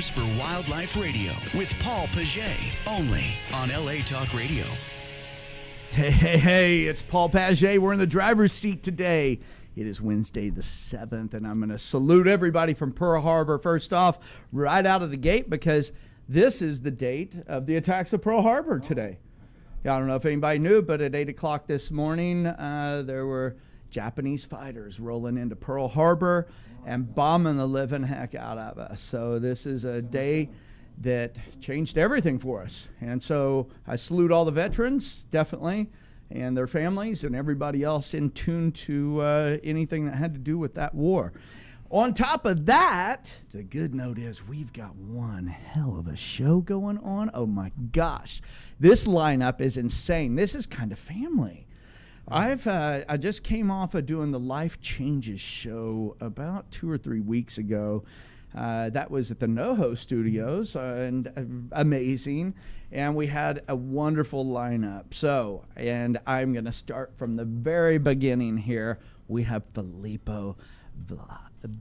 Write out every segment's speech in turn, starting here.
Drivers for Wildlife Radio with Paul Paget, only on LA Talk Radio. Hey, it's Paul Paget. We're in the driver's seat today. It is Wednesday the 7th, and I'm going to salute everybody from Pearl Harbor first off, right out of the gate, because this is the date of the attacks of Pearl Harbor today. Yeah, I don't know if anybody knew, but at 8 o'clock this morning, there were Japanese fighters rolling into Pearl Harbor and bombing the living heck out of us. So this is a day that changed everything for us. And so I salute all the veterans, definitely, and their families and everybody else in tune to anything that had to do with that war. On top of that, the good note is we've got one hell of a show going on. Oh, my gosh. This lineup is insane. This is kind of family. I just came off of doing the Life Changes show about 2 or 3 weeks ago. That was at the NoHo Studios, and amazing. And we had a wonderful lineup. So, and I'm going to start from the very beginning here. We have Filippo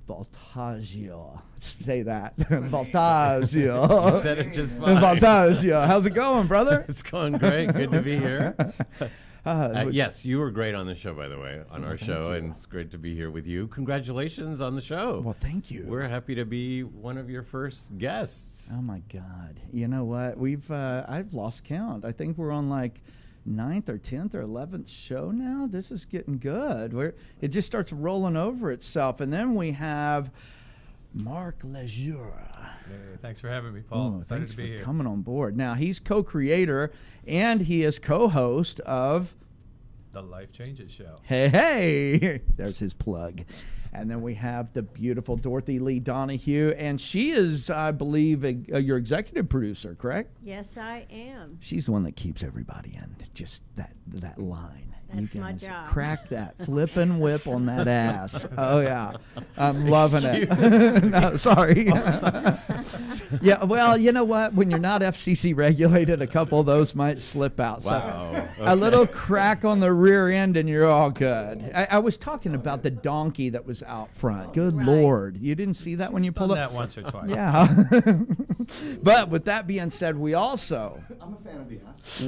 Voltaggio. Say that. Voltaggio. You said it just fine. Voltaggio. How's it going, brother? It's going great. Good to be here. Yes, you were great on the show, by the way, on our show, and it's great to be here with you. Congratulations on the show. Well, thank you. We're happy to be one of your first guests. Oh, my God. You know what? I've lost count. I think we're on like 9th or 10th or 11th show now. This is getting good. It just starts rolling over itself. And then we have Mark Lejeune. Hey, thanks for having me, Paul. Excited Thanks to be for here. coming on board. Now, he's co-creator and he is co-host of The Life Changes Show. Hey, there's his plug. And then we have the beautiful Dorothy Lee Donahue, and she is, I believe, your executive producer, correct? Yes, I am. She's the one that keeps everybody in just that line. That's you my guys job. crack that flip and whip on that ass. Oh, yeah. I'm loving it. No, sorry. Yeah, well, you know what? When you're not FCC regulated, a couple of those might slip out. So Wow. a little crack on the rear end and you're all good. I was talking about the donkey that was out front. Good Right. Lord. You didn't see that when you pulled Done up? that once or twice. Yeah. But with that being said, we also... I'm a fan of the ass.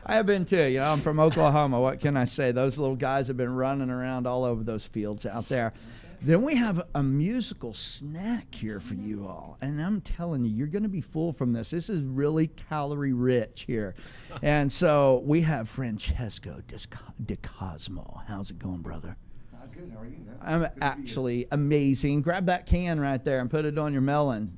I have been too. You know, I'm from Oklahoma. What can I say? Those little guys have been running around all over those fields out there. Then we have a musical snack here for you all. And I'm telling you, you're going to be full from this. This is really calorie rich here. And so we have Francesco Di Cosmo. How's it going, brother? Good. How are you, man? I'm Good to be actually amazing. Grab that can right there and put it on your melon.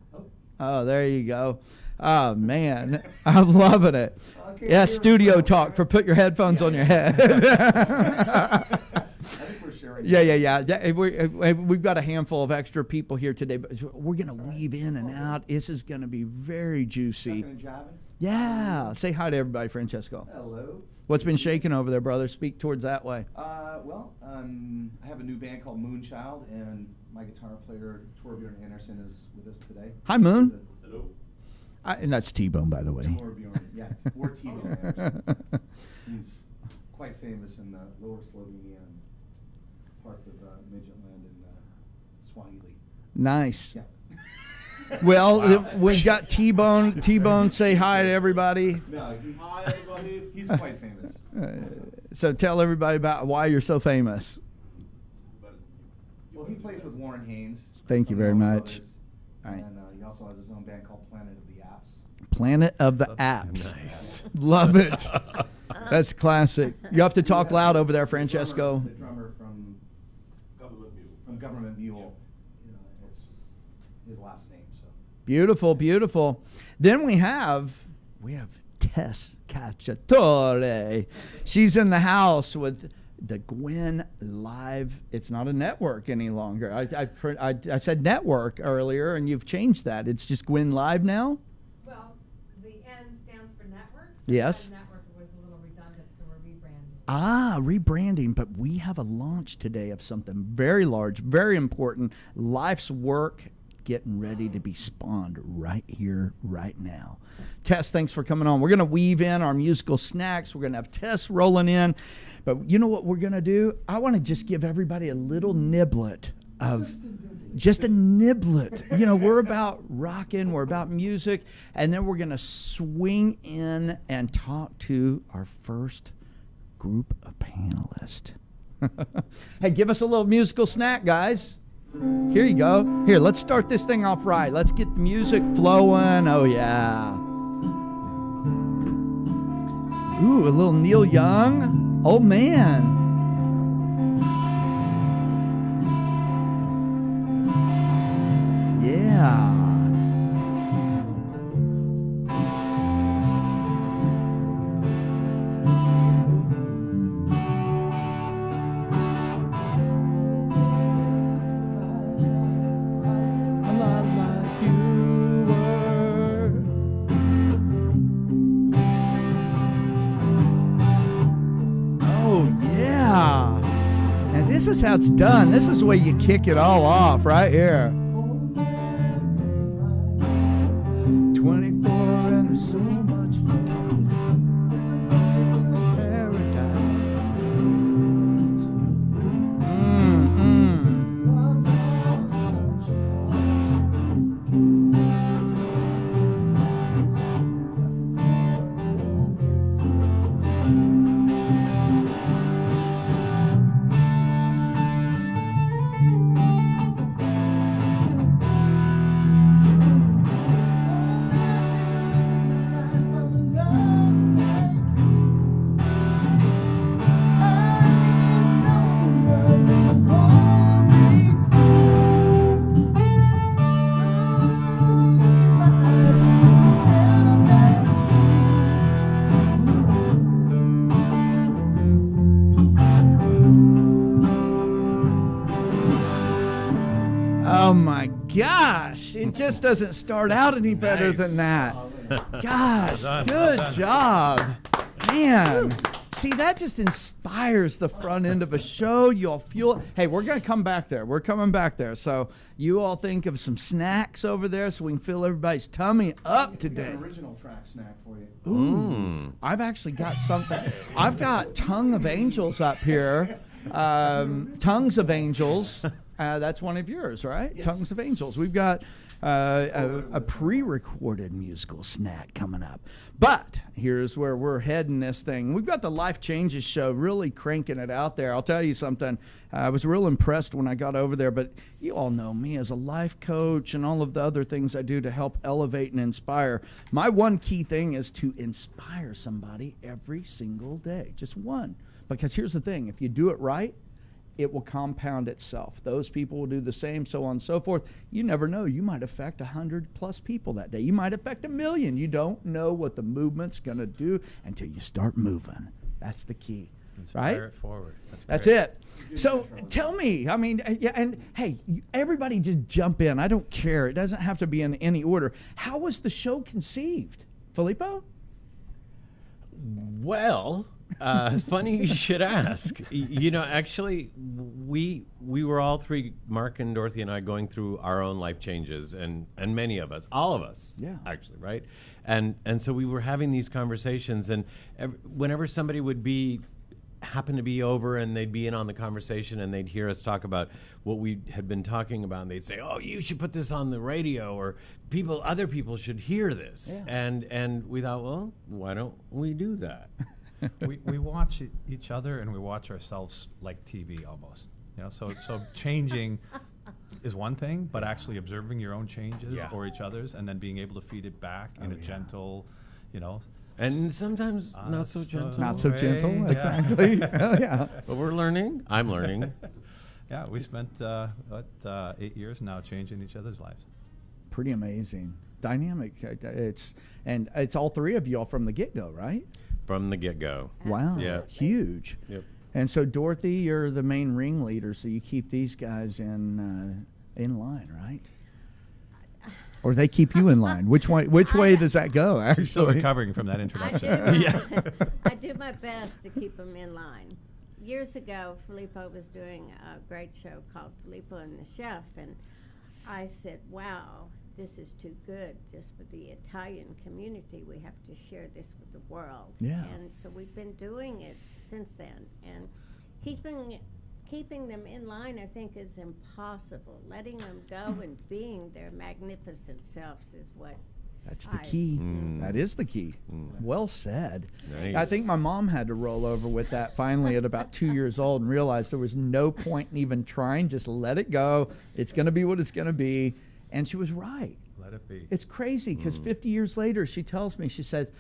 Oh, there you go. Oh, man. I'm loving it. Okay, Yeah, here studio we go. talk for put your headphones on your head. I think we're sharing. Yeah. We've got a handful of extra people here today, but we're going to weave in and out. This is going to be very juicy. Sucking and jabbing. Yeah. Say hi to everybody, Francesco. Hello. What's been shaking over there, brother? Speak towards that way. I have a new band called Moonchild, and my guitar player Torbjorn Anderson is with us today. Hi, Moon. Hello. And that's T-Bone, by the way. Torbjorn, yeah, or T-Bone Anderson. He's quite famous in the lower Slovenian parts of Midtjylland and Swahili. Nice. Yeah. Well, we've got T-Bone. T-Bone, say hi to everybody. No, hi everybody. He's quite famous. So tell everybody about why you're so famous. Well, he plays with Warren Haynes. Thank you from the very Allman much. Brothers, All right. And he also has his own band called Planet of the Apps. Planet of the Apps. Nice. Love it. That's classic. You have to talk loud over there, Francesco. The drummer from Government Mule. You know, it's his last name. So. Beautiful, beautiful. Then we have Tess Cacciatore. She's in the house with the Gwen Live. It's not a network any longer. I said network earlier, and you've changed that. It's just Gwen Live now? Well, the N stands for network. So Yes. network was a little redundant, so we're rebranding. Ah, rebranding, but we have a launch today of something very large, very important, life's work getting ready to be spawned right here, right now. Tess, thanks for coming on. We're going to weave in our musical snacks. We're going to have Tess rolling in. But you know what we're going to do? I want to just give everybody a little niblet of just a niblet. You know, we're about rocking, we're about music, and then we're going to swing in and talk to our first group of panelists. Hey, give us a little musical snack, guys. Here you go. Here, let's start this thing off right. Let's get the music flowing. Oh, yeah. Ooh, a little Neil Young. Oh, man. Yeah. A lot like you were. Oh, yeah. And this is how it's done. This is the way you kick it all off right here. 24 and there's so much paradise. Oh my gosh, it just doesn't start out any better than that. Gosh, good job. Man, see, that just inspires the front end of a show. You'll feel, hey, we're going to come back there. We're coming back there. So you all think of some snacks over there so we can fill everybody's tummy up today. An original track snack for you. Ooh, I've actually got something. I've got Tongue of Angels up here. Tongues of Angels. That's one of yours, right? Yes. Tongues of Angels. We've got a pre-recorded musical snack coming up. But here's where we're heading this thing. We've got the Life Changes show really cranking it out there. I'll tell you something. I was real impressed when I got over there, but you all know me as a life coach and all of the other things I do to help elevate and inspire. My one key thing is to inspire somebody every single day. Just one. Because here's the thing. If you do it right, it will compound itself. Those people will do the same, so on and so forth. You never know. You might affect 100+ people that day. You might affect 1 million. You don't know what the movement's going to do until you start moving. That's the key. Inspire right? it forward. That's great. it. So tell me, I mean, yeah, and hey, everybody just jump in. I don't care. It doesn't have to be in any order. How was the show conceived? Filippo? Well, it's funny you should ask. You know, actually, we were all three, Mark and Dorothy and I, going through our own life changes, and many of us, all of us, Yeah. actually, right? And so we were having these conversations, and whenever somebody would happen to be over and they'd be in on the conversation and they'd hear us talk about what we had been talking about, and they'd say, "Oh, you should put this on the radio, or other people should hear this." Yeah. And we thought, well, why don't we do that? we watch each other and we watch ourselves like TV almost. You know, so changing is one thing, but actually observing your own changes or each other's, and then being able to feed it back in a gentle, you know. And sometimes not so gentle. Not so gentle, Yeah. exactly. Yeah. But we're learning. I'm learning. Yeah, we spent 8 years now changing each other's lives. Pretty amazing. Dynamic. It's all three of y'all from the get-go, right? From the get-go. Wow. Yeah. Huge. Yep. And so, Dorothy, you're the main ringleader, so you keep these guys in line, right? Or they keep you in line. Which way does that go, actually? She's still recovering from that introduction. I do my best to keep them in line. Years ago, Filippo was doing a great show called Filippo and the Chef, and I said, wow, this is too good just for the Italian community. We have to share this with the world. Yeah. And so we've been doing it since then. And keeping them in line, I think, is impossible. Letting them go and being their magnificent selves is what That's the key. That is the key. Well said. Nice. I think my mom had to roll over with that finally at about 2 years old and realize there was no point in even trying. Just let it go. It's going to be what it's going to be. And she was right. Let it be. It's crazy because 50 years later, she tells me, she said,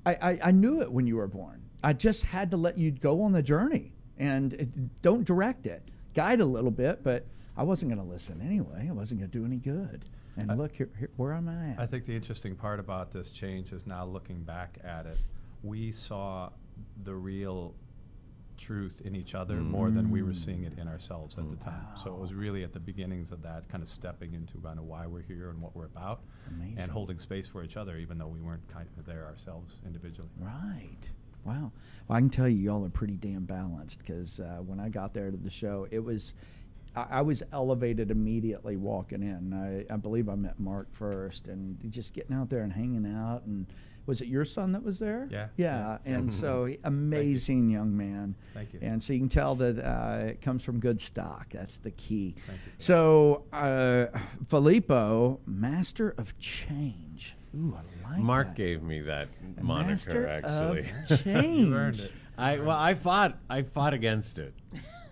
I knew it when you were born. I just had to let you go on the journey and don't direct it. Guide a little bit, but I wasn't going to listen anyway. I wasn't going to do any good. And look, here, where am I at? I think the interesting part about this change is now looking back at it, we saw the real truth in each other more than we were seeing it in ourselves at the time. So it was really at the beginnings of that kind of stepping into kind of why we're here and what we're about. Amazing. And holding space for each other, even though we weren't kind of there ourselves individually. Right. Wow. Well, I can tell you, y'all are pretty damn balanced because when I got there to the show, it was, I was elevated immediately walking in. I believe I met Mark first, and just getting out there and hanging out. And was it your son that was there? Yeah. Yeah. And so amazing young man. Thank you. And so you can tell that it comes from good stock. That's the key. Thank you. So Filippo, master of change. Ooh, I like Mark that. gave me that Master moniker, actually. of change. You earned it. I fought against it.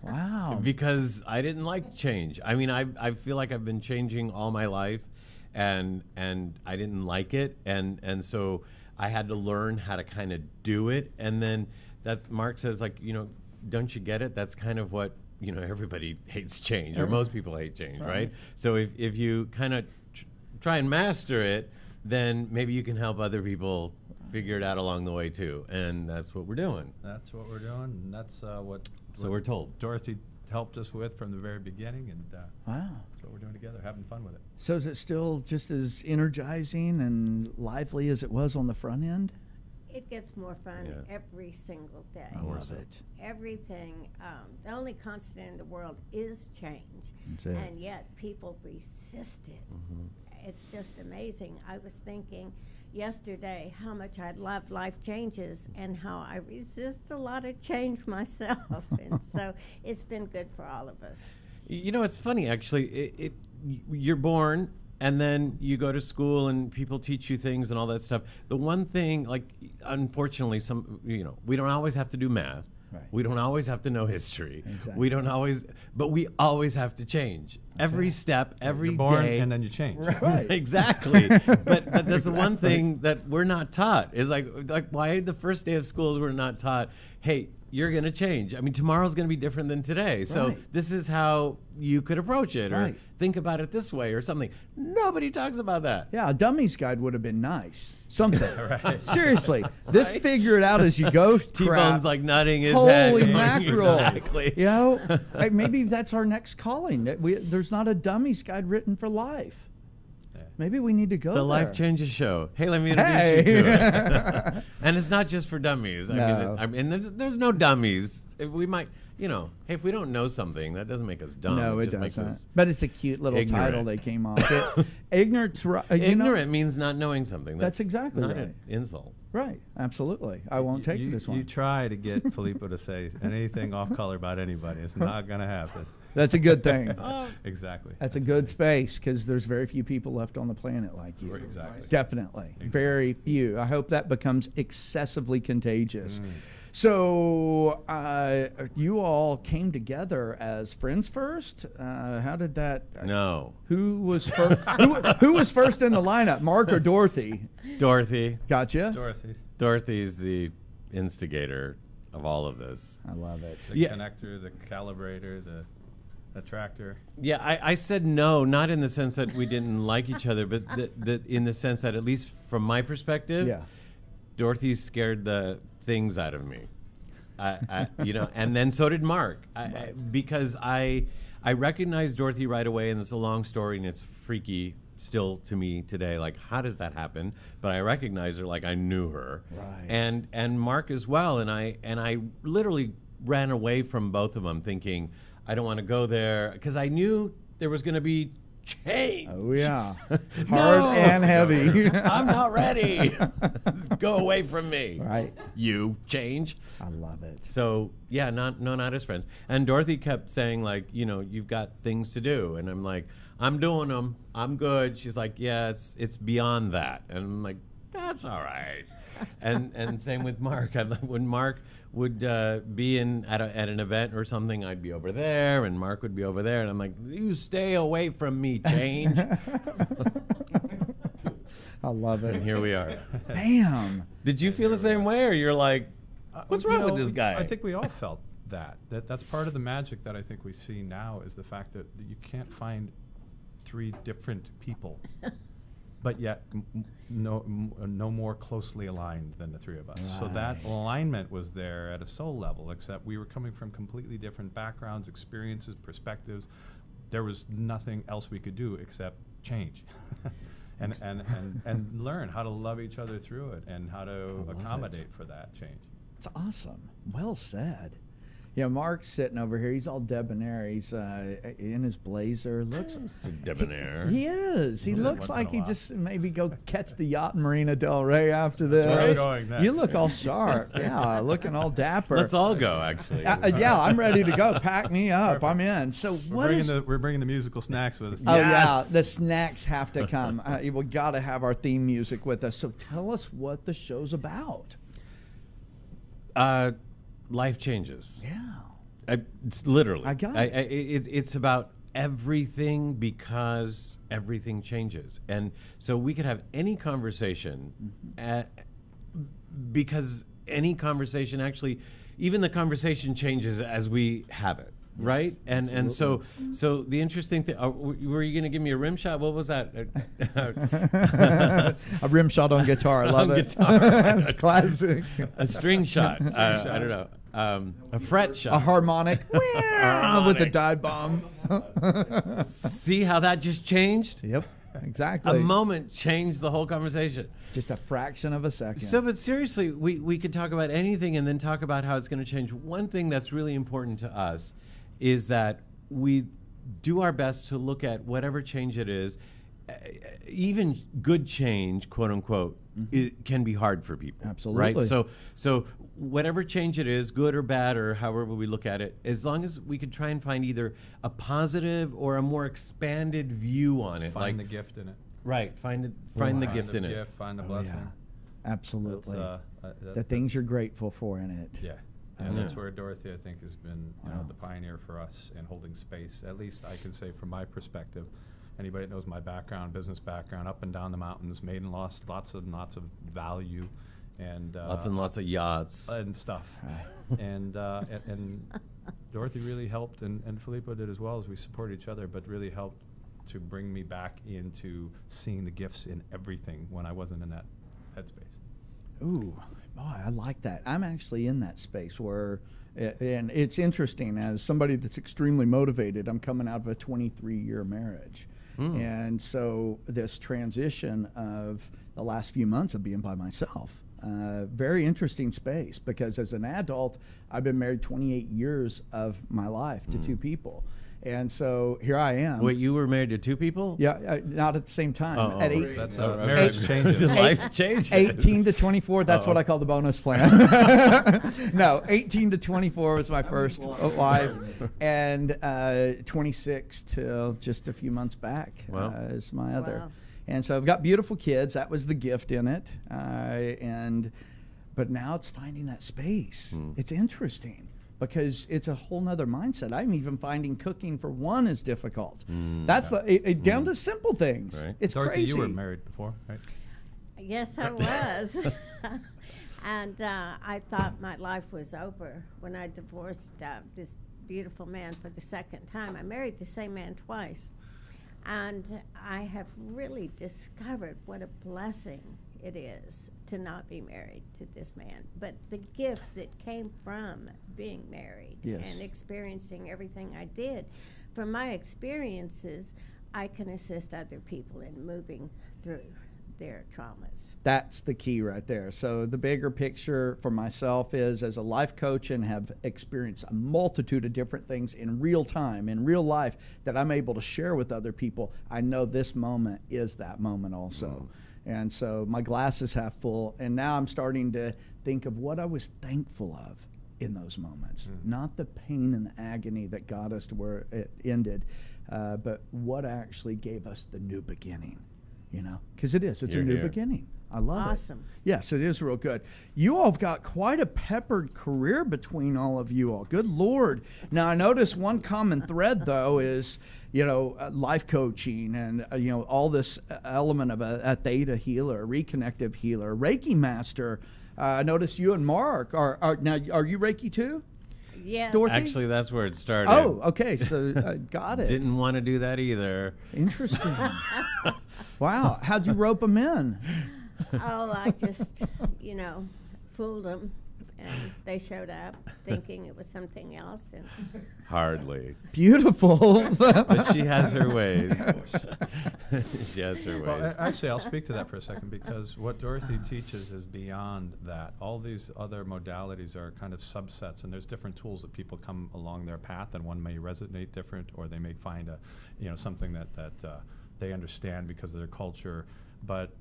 Wow. Because I didn't like change. I mean, I feel like I've been changing all my life, and I didn't like it, and so I had to learn how to kind of do it. And then that's Mark says, like, don't you get it? That's kind of what everybody hates change, or most people hate change, right? So if you kind of try and master it, then maybe you can help other people figure it out along the way too, and that's what we're doing. That's what we're doing, and that's what We're told. Dorothy helped us with from the very beginning, and Wow. that's what we're doing together, having fun with it. So is it still just as energizing and lively as it was on the front end? It gets more fun Yeah. every single day. I love it. Everything, the only constant in the world is change, That's it. and yet people resist it. It's just amazing. I was thinking yesterday how much I love life changes and how I resist a lot of change myself. And so it's been good for all of us. It's funny, actually. You're born, and then you go to school, and people teach you things and all that stuff. The one thing, like, unfortunately, we don't always have to do math. Right. We don't always have to know history. Exactly. We don't always, but we always have to change. Every step, every You're born, day. and then you change. Right. Exactly. but that's the one thing that we're not taught is like why the first day of schools we're not taught, hey, you're going to change. I mean, tomorrow's going to be different than today. So Right. this is how you could approach it, or Right. think about it this way or something. Nobody talks about that. Yeah, a dummy's guide would have been nice. Something. Right. Seriously. This figure it out as you go crap. T-Bone's like nodding his head. Holy going, mackerel. Exactly. Maybe that's our next calling. There's not a dummy's guide written for life. Yeah. Maybe we need to go The there. Life Changes Show. Hey, let me introduce Hey. you to it. And it's not just for dummies. No. I mean, there's no dummies. If we might, hey, if we don't know something, that doesn't make us dumb. No, it just makes doesn't. us But it's a cute little ignorant. title they came off. Ignorance, ignorant means not knowing something. That's exactly not right. an insult. Right, absolutely. I won't take this one. You try to get Filippo to say anything off color about anybody. It's not going to happen. That's a good thing. Exactly. That's a good space because there's very few people left on the planet like you. Exactly. Definitely. Very few. I hope that becomes excessively contagious. So you all came together as friends first. How did that? No. Who was first? who was first in the lineup? Mark or Dorothy? Dorothy. Gotcha. Dorothy, Dorothy's the instigator of all of this. I love it. the Yeah. connector, the calibrator, the attractor. Yeah, I said no, not in the sense that we didn't like each other, but in the sense that, at least from my perspective, Yeah. Dorothy scared the things out of me. And then so did Mark, because I recognized Dorothy right away, and it's a long story, and it's freaky still to me today. Like, how does that happen? But I recognized her like I knew her, Right. and Mark as well. And I literally ran away from both of them, thinking I don't want to go there, because I knew there was going to be change. Oh, yeah. Hard No. and heavy. I'm not ready. Go away from me. Right. You change. I love it. So yeah, not as friends. And Dorothy kept saying like, you've got things to do, and I'm like, I'm doing them. I'm good. She's like, yeah, it's beyond that, and I'm like, that's all right. and same with Mark. When Mark would be at an event or something, I'd be over there, and Mark would be over there, and I'm like, you stay away from me, change. I love it. And here we are. Bam. Did you feel the same way, or you're like, what's wrong with this guy? I think we all felt that's part of the magic that I think we see now, is the fact that you can't find three different people, but yet no more closely aligned than the three of us. So that alignment was there at a soul level, except we were coming from completely different backgrounds, experiences, perspectives. There was nothing else we could do except change. and learn how to love each other through it, and how to accommodate for that change. It's awesome. Well said. Yeah, Mark's sitting over here. He's all debonair. He's in his blazer. Looks debonair. He is. He Yeah, looks once in like a he while. just maybe go catch the yacht in Marina Del Rey after this. where I'm going next. You look all sharp. Yeah, looking all dapper. Let's all go, actually. Yeah, I'm ready to go. Pack me up. I'm in. So We're bringing the musical snacks with us. Oh yeah, Yes. the snacks have to come. We got to have our theme music with us. So tell us what the show's about. Life changes. Yeah. It's literally. I got it. It's about everything, because everything changes, and so we could have any conversation, because any conversation actually, even the conversation changes as we have it. Right, and so the interesting thing. Were you going to give me a rim shot? What was that? A rim shot on guitar. I love On it. guitar. It's classic. A string shot. I don't know. A fret shot. A harmonic. With the dive bomb. See how that just changed? Yep, A exactly. moment changed the whole conversation. Just a fraction of a second. So, but seriously, we could talk about anything and then talk about how it's going to change. One thing that's really important to us is that we do our best to look at whatever change it is. Even good change, quote unquote, it can be hard for people. Absolutely. Right? So whatever change it is, good or bad or however we look at it, as long as we could try and find either a positive or a more expanded view on it. Find the gift in it. Right. Find the gift in it. Find the Oh, blessing. yeah. Absolutely. That's, The things you're grateful for in it. Yeah. Yeah. And that's where Dorothy, I think, has been Wow. the pioneer for us in holding space. At least I can say from my perspective. Anybody that knows my background, business background, up and down the mountains, made and lost lots and lots of value, and Lots of yachts. and stuff. and Dorothy really helped, and Filippo did as well, as we support each other, but really helped to bring me back into seeing the gifts in everything when I wasn't in that headspace. Ooh, boy, I like that. I'm actually in that space where, and it's interesting, as somebody that's extremely motivated, I'm coming out of a 23-year marriage. And so this transition of the last few months of being by myself, very interesting space, because as an adult, I've been married 28 years of my life to two people. And so here I am. Wait, you were married to two people? Yeah, not at the same time. Oh, at right. That's Oh, marriage okay. changes. Life changes. 18 to 24, that's what I call the bonus plan. No, 18 to 24 was my first wife, and 26 till just a few months back Wow. is my other. Wow. And so I've got beautiful kids. That was the gift in it. But now it's finding that space. It's interesting, because it's a whole nother mindset. I'm even finding cooking for one is difficult. That's down to simple things. Right. It's Dorothy, crazy. you were married before, right? Yes, I was. And I thought my life was over when I divorced this beautiful man for the second time. I married the same man twice. And I have really discovered what a blessing it is to not be married to this man. But the gifts that came from being married Yes. and experiencing everything I did. From my experiences, I can assist other people in moving through their traumas. That's the key right there. So the bigger picture for myself is, as a life coach and have experienced a multitude of different things in real time, in real life, that I'm able to share with other people, I know this moment is that moment also. And so my glass is half full, and now I'm starting to think of what I was thankful of in those moments. Not the pain and the agony that got us to where it ended, but what actually gave us the new beginning. You know, because it's You're a new here. beginning. I love it. Awesome. Yes, it is real good. You all have got quite a peppered career between all of you all. Good Lord. Now, I notice one common thread, though, is, life coaching and, all this element of a theta healer, a reconnective healer, Reiki master. I notice you and Mark are you Reiki too? Yes. Dorothy? Actually, that's where it started. Oh, okay. So, got it. Didn't want to do that either. Interesting. Wow. How'd you rope them in? Oh, I just, fooled them, and they showed up thinking it was something else. And Hardly. Beautiful. But she has her ways. She has her Well, ways. actually, I'll speak to that for a second, because what Dorothy teaches is beyond that. All these other modalities are kind of subsets, and there's different tools that people come along their path, and one may resonate different, or they may find something that they understand because of their culture. But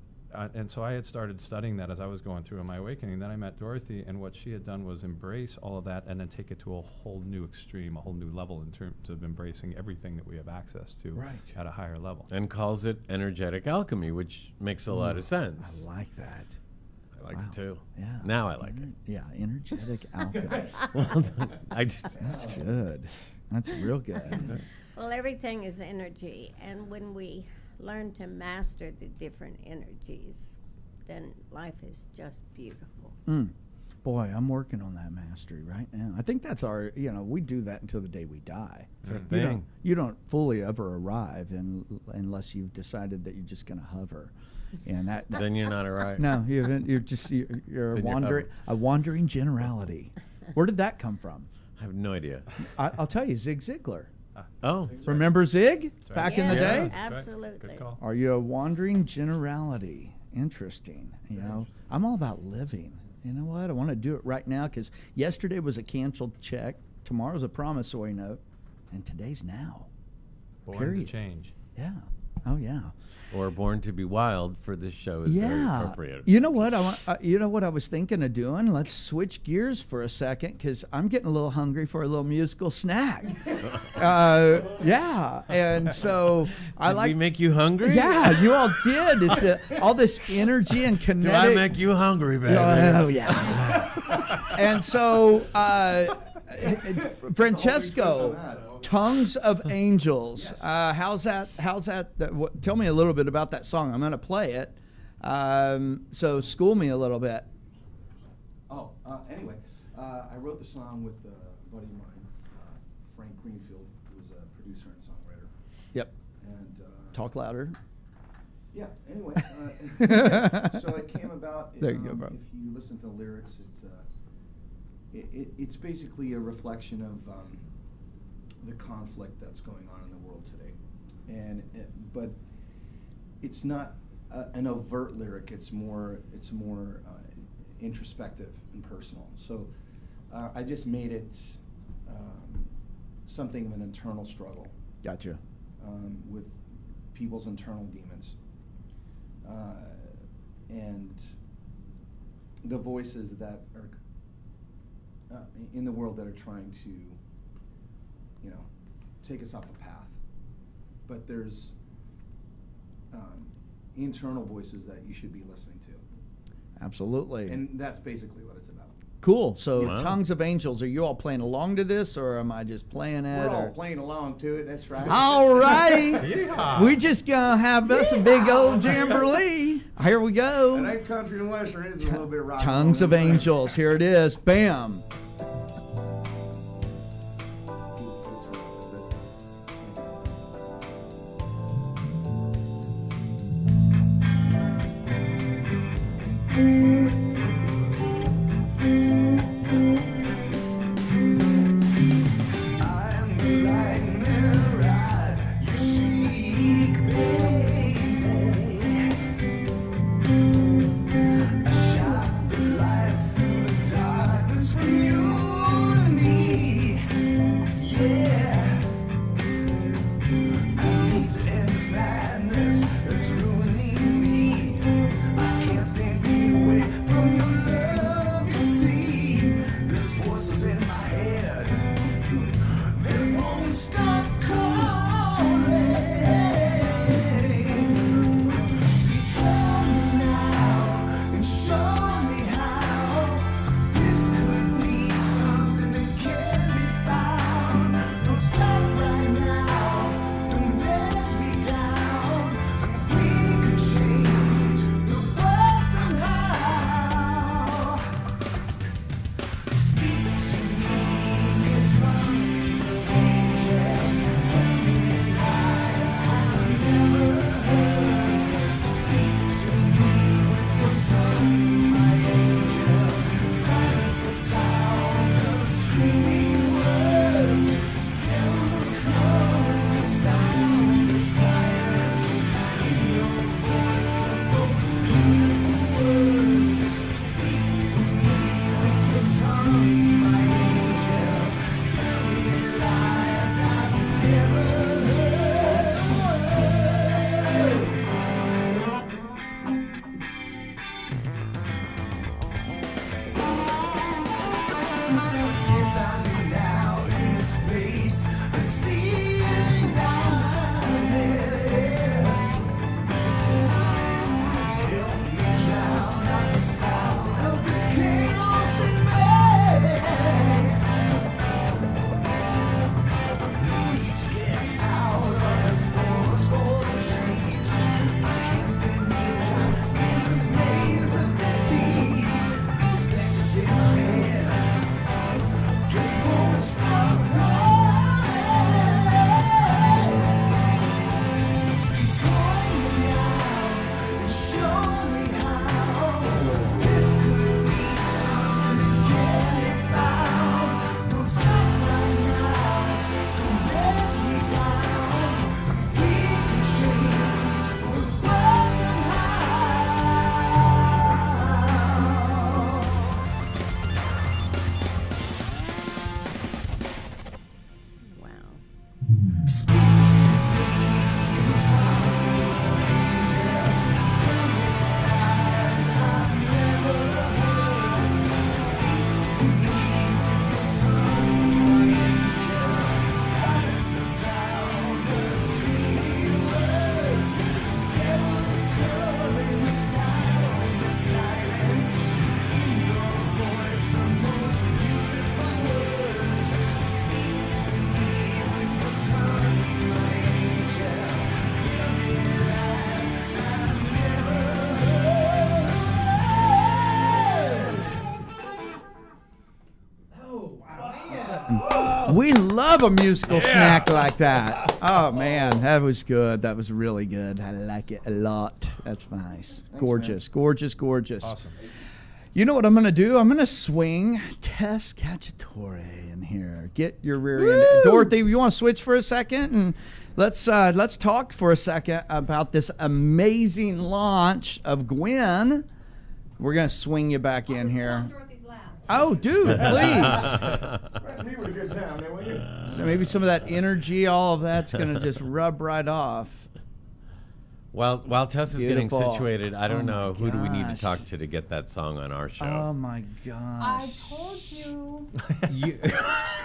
and so I had started studying that as I was going through my awakening. Then I met Dorothy, and what she had done was embrace all of that and then take it to a whole new extreme, a whole new level in terms of embracing everything that we have access to Right. at a higher level. And calls it energetic alchemy, which makes a lot of sense. I like that. I like Wow. it too. Yeah. Now I like it. Yeah, energetic alchemy. Well done. That's good. That's real good. well, everything is energy, and when we learn to master the different energies, then life is just beautiful. Boy, I'm working on that mastery right now. I think that's our, we do that until the day we die. It's our You don't, thing. you don't fully ever arrive unless you've decided that you're just going to hover. And that Then you're not alright. no, you haven't. You're Then a wandering generality. Where did that come from? I have no idea. I'll tell you, Zig Ziglar. Oh, Remember Zig That's right. back in the Yeah, day? That's right. absolutely. Good call. Are you a wandering generality? Interesting. I'm all about living. You know what? I want to do it right now, because yesterday was a canceled check, tomorrow's a promissory note, and today's now. Born Period. to change. Yeah. Oh yeah. or Born to be Wild for this show is very Yeah. appropriate. You know what? You know what I was thinking of doing? Let's switch gears for a second, because I'm getting a little hungry for a little musical snack. Yeah. And so I Did like. we make you hungry? Yeah, you all did. It's all this energy and kinetic. Do I make you hungry, baby? Oh yeah. And so, Francesco, Tongues of Angels. Yes. How's that? Tell me a little bit about that song. I'm going to play it. So school me a little bit. Anyway, I wrote the song with a buddy of mine, Frank Greenfield, who was a producer and songwriter. Yep. And Talk louder. yeah. Anyway, so it came about. There you go, bro. If you listen to the lyrics, it's basically a reflection of the conflict that's going on in the world today, but it's not an overt lyric. It's more introspective and personal. So I just made it something of an internal struggle Gotcha. with people's internal demons, and the voices that are in the world that are trying to, take us off the path. But there's internal voices that you should be listening to. Absolutely. And that's basically what it's about. Cool. So, Wow. Tongues of Angels. Are you all playing along to this, or am I just playing it? We're all or- playing along to it, that's right. All righty. Yeehaw. We just gonna have us a big old jamboree. Here we It go. ain't country and western, it's a little bit of rock. and Tongues roll of inside. Angels. Here it is. Bam. I'm the lightning rod you seek, baby. We love a musical snack like that. Oh, man, that was good. That was really good. I like it a lot. That's nice. Gorgeous, gorgeous, gorgeous. Awesome. You know what I'm going to do? I'm going to swing Tess Cacciatore in here. Get your rear end. Dorothy, you want to switch for a second? And let's talk for a second about this amazing launch of Gwen. We're going to swing you back in here. Oh, dude, please. So maybe some of that energy, all of that's going to just rub right off. While Tess is getting Beautiful. situated, I don't know who do we need to gosh. talk to get that song on our show. Oh, my I gosh. told you. You,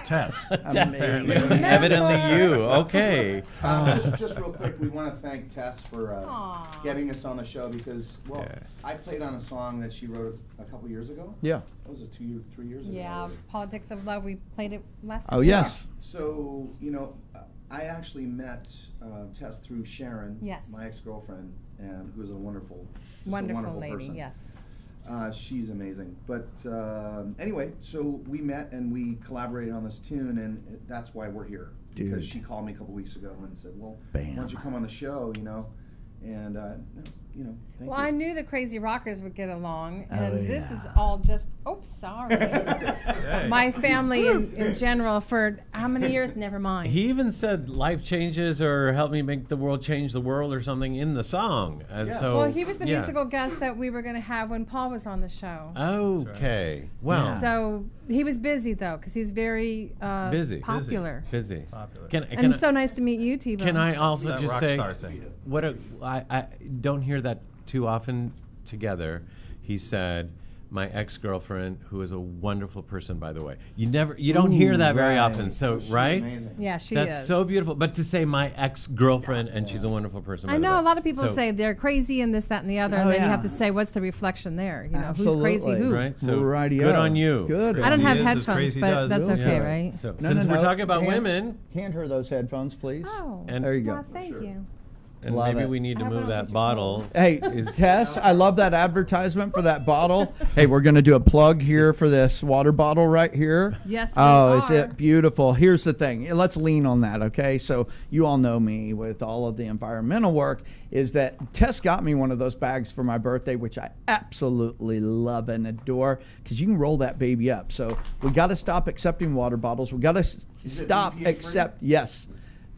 Tess. Amazing. evidently you. Okay. Just real quick, we want to thank Tess for Aw. getting us on the show because, well, Yeah. I played on a song that she wrote a couple years ago. Yeah. That was 3 years ago. Yeah, already. Politics of Love. We played it last Oh, week. yes. So, I actually met Tess through Sharon, Yes. my ex-girlfriend, and who's a wonderful Wonderful lady, person. yes. She's amazing. But anyway, so we met and we collaborated on this tune, and that's why we're here. Because Dude. she called me a couple weeks ago and said, "Well, Bam. why don't you come on the show?" And thank Well, you. I knew the Crazy Rockers would get along, Oh, and this is yeah. all just, sorry. My family in general for how many years? Never mind. He even said life changes or help me make the world change the world or something in the song. And Yeah. so Well, he was the yeah. musical guest that we were going to have when Paul was on the show. Okay. Well, Yeah. So he was busy though, because he's very Busy. popular. busy. Popular. And so nice to meet you, T-Bone. Can I also That just rock say star thing. I don't hear that too often together. He said, "My ex-girlfriend, who is a wonderful person, by the way." You don't hear that very right. often. So She's right? amazing. Yeah, she That's is. so beautiful. But to say my ex-girlfriend and she's a wonderful person. I by the know way. a lot of people So- say they're crazy and this, that, and the other, Oh, and then you yeah. have to say what's the reflection there. Who's crazy Absolutely. who? Right. So Radio. good on you. Good. I don't Crazy have is as headphones, crazy but does. that's Yeah. okay, Yeah. right? So No, since no, we're no. talking about Hand- women, Hand her those headphones, please. Oh, And- There you go. well, thank you. and Love maybe it. we need to I move don't know that what you bottle. Hey, Tess, I love that advertisement for that bottle. Hey, we're going to do a plug here for this water bottle right here. Yes, we Oh, is are. it beautiful? Here's the thing. Let's lean on that, okay? So you all know me with all of the environmental work, is that Tess got me one of those bags for my birthday, which I absolutely love and adore, because you can roll that baby up. So we got to stop accepting water bottles. We got to stop BPA free? accept, yes,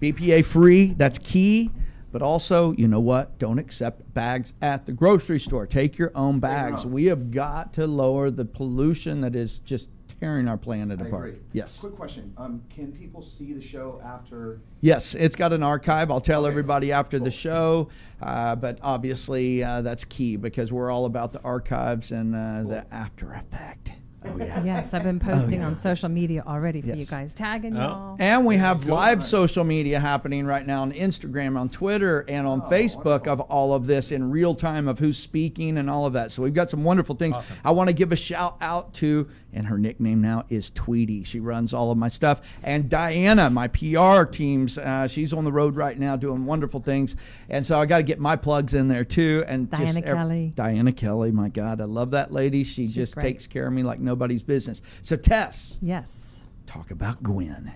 BPA free. That's key. But also, you know what? Don't accept bags at the grocery store. Take your own bags. own. We have got to lower the pollution that is just tearing our planet I apart. agree. Yes. Quick question. Can people see the show after? Yes, it's got an archive. I'll tell Okay. everybody after the Cool. show. But obviously, that's key because we're all about the archives and the after effect. Oh, yeah. Yes, I've been posting yeah. on social media already for you Yes. guys, tagging Oh. y'all. And we have live social media happening right now on Instagram, on Twitter, and on Facebook wonderful. of all of this in real time of who's speaking and all of that. So we've got some wonderful things. Awesome. I want to give a shout out to, and her nickname now is Tweety. She runs all of my stuff. And Diana, my PR teams, she's on the road right now doing wonderful things. And so I got to get my plugs in there too. And Diana Kelly. Diana Kelly, my God, I love that lady. She She's just great. takes care of me like nobody's business. So Tess, Yes. talk about Gwen.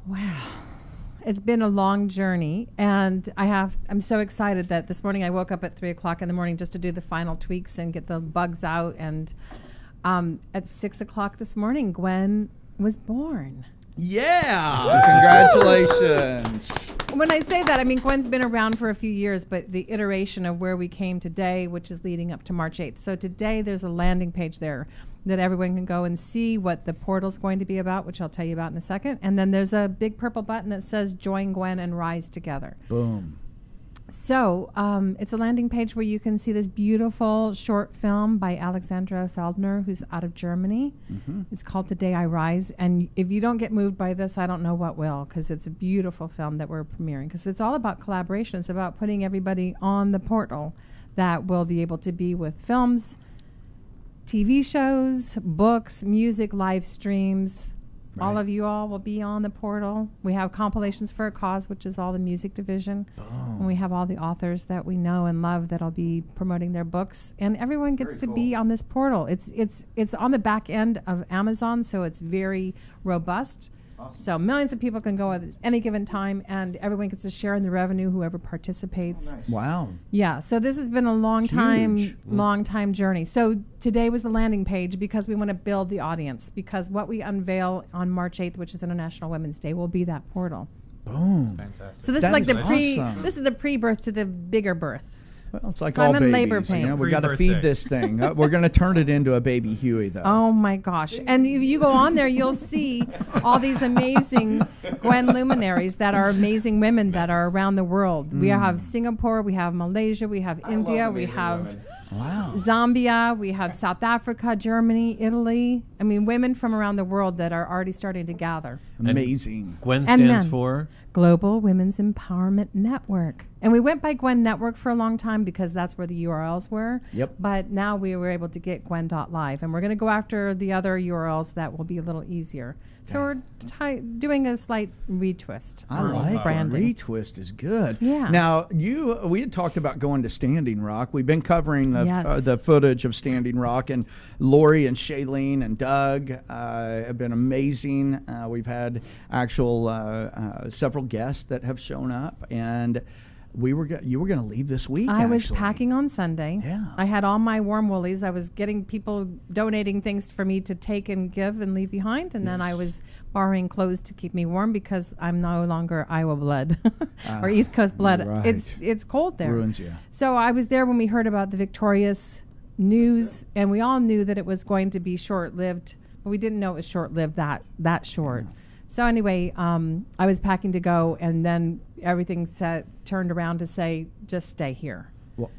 Wow. It's been a long journey, and I'm so excited that this morning I woke up at 3:00 in the morning just to do the final tweaks and get the bugs out. And at 6:00 this morning, Gwen was born. Yeah! Congratulations. When I say that, I mean Gwen's been around for a few years, but the iteration of where we came today, which is leading up to March 8th. So today there's a landing page there that everyone can go and see what the portal's going to be about, which I'll tell you about in a second. And then there's a big purple button that says Join Gwen and Rise Together. Boom. So it's a landing page where you can see this beautiful short film by Alexandra Feldner, who's out of Germany. It's called The Day I Rise. And if you don't get moved by this, I don't know what will, because it's a beautiful film that we're premiering. Because it's all about collaboration. It's about putting everybody on the portal that will be able to be with films, TV shows, books, music, live streams. All Right. of you all will be on the portal. We have Compilations for a Cause, which is all the music division. And we have all the authors that we know and love that'll be promoting their books. And everyone gets Very to be cool. on this portal. It's on the back end of Amazon, so it's very robust. Awesome. So millions of people can go at any given time, and everyone gets a share in the revenue, whoever participates. Oh, nice. Wow. Yeah, so this has been a long time journey. So today was the landing page because we want to build the audience, because what we unveil on March 8th, which is International Women's Day, will be that portal. Boom. Fantastic. So this That is like is the awesome. this is the pre-birth to the bigger birth. Well, it's like So all I'm in babies. labor You know, pains. we got to Pre-birthday. feed this thing. We're going to turn it into a baby Huey, though. Oh my gosh. And if you go on there, you'll see all these amazing Gwen luminaries that are amazing women that are around the world. We have Singapore, we have Malaysia, we have India, we have Wow. Zambia, we have South Africa, Germany, Italy. I mean, women from around the world that are already starting to gather. Amazing. Gwen And stands men. for? Global Women's Empowerment Network. And we went by Gwen Network for a long time because that's where the URLs were. Yep. But now we were able to get Gwen.live. And we're going to go after the other URLs that will be a little easier. So we're doing a slight retwist. I on like branding. it. Retwist is good. Yeah. Now, we had talked about going to Standing Rock. We've been covering Yes. the footage of Standing Rock, and Lori and Shailene and Doug have been amazing. We've had actual several guests that have shown up, and you were going to leave this week. I was actually. packing on Sunday. Yeah. I had all my warm woolies. I was getting people donating things for me to take and give and leave behind. And then I Yes. was borrowing clothes to keep me warm because I'm no longer Iowa blood or East Coast blood. right. It's cold there. Ruins you. So I was there when we heard about the victorious news, and we all knew that it was going to be short-lived, but we didn't know it was short-lived that short. So anyway, I was packing to go, and then everything turned around to say, just stay here. Well,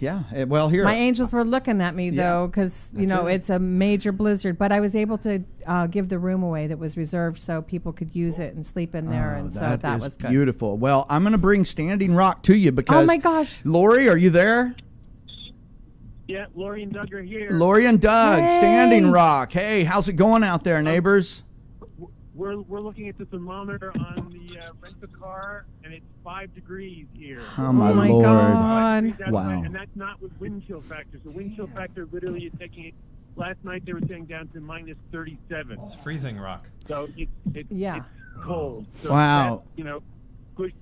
yeah. Well, here. My angels were looking at me, though, because, you That's know, it. it's a major blizzard. But I was able to give the room away that was reserved so people could use it and sleep in there. And so that is was good. beautiful. Well, I'm going to bring Standing Rock to you because. Oh, my gosh. Lori, are you there? Yeah, Lori and Doug are here. Lori and Doug, Hey. Standing Rock. Hey, how's it going out there, neighbors? We're looking at the thermometer on the rent-a-car, and it's 5 degrees here. Oh, my my Lord. God. 5 degrees outside, Wow. And that's not with wind chill factor. So wind chill factor literally is taking it. Last night they were saying down to minus 37. It's freezing rock. So it's Yeah. cold. So Wow. that, you know, push.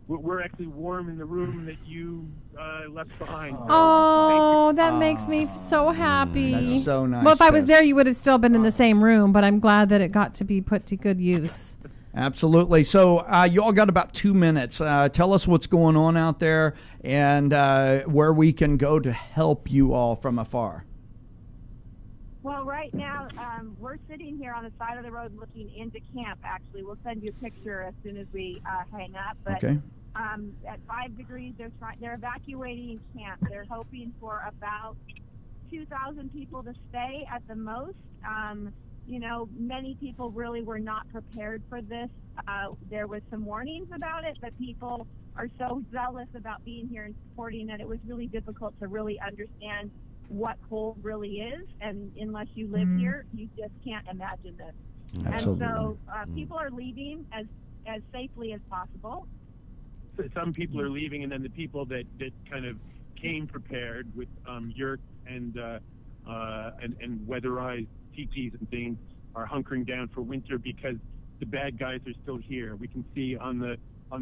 We're actually warm in the room that you left behind. So Oh, that makes me so happy. That's so nice, Well, if I was Tess. there, you would have still been in the same room, but I'm glad that it got to be put to good use. Absolutely. So you all got about 2 minutes. Tell us what's going on out there and where we can go to help you all from afar. Well, right now, we're sitting here on the side of the road looking into camp, actually. We'll send you a picture as soon as we hang up. But Okay. at 5 degrees, they're evacuating camp. They're hoping for about 2,000 people to stay at the most. You know, many people really were not prepared for this. There was some warnings about it, but people are so zealous about being here and supporting that it was really difficult to really understand what cold really is. And unless you live here, you just can't imagine this. Absolutely. And so people are leaving as safely as possible. some people are leaving, and then the people that kind of came prepared with yurts and weatherized teepees and things are hunkering down for winter because the bad guys are still here. We can see on the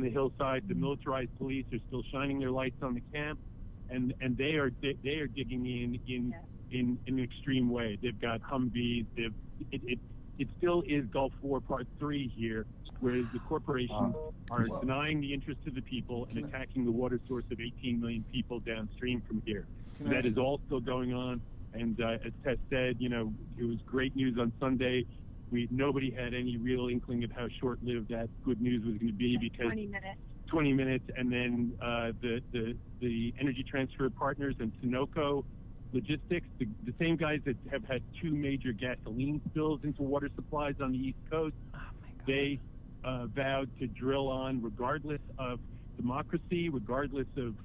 hillside the militarized police are still shining their lights on the camp, and they are digging in an extreme way. They've got Humvees. It still is Gulf War Part 3 here, whereas the corporations are denying the interests of the people and attacking the water source of 18 million people downstream from here. That is all still going on. And as Tess said, it was great news on Sunday. Nobody had any real inkling of how short-lived that good news was going to be because 20 minutes, and then the Energy Transfer Partners and Sunoco Logistics, the same guys that have had 2 major gasoline spills into water supplies on the East Coast, they vowed to drill on regardless of democracy, regardless of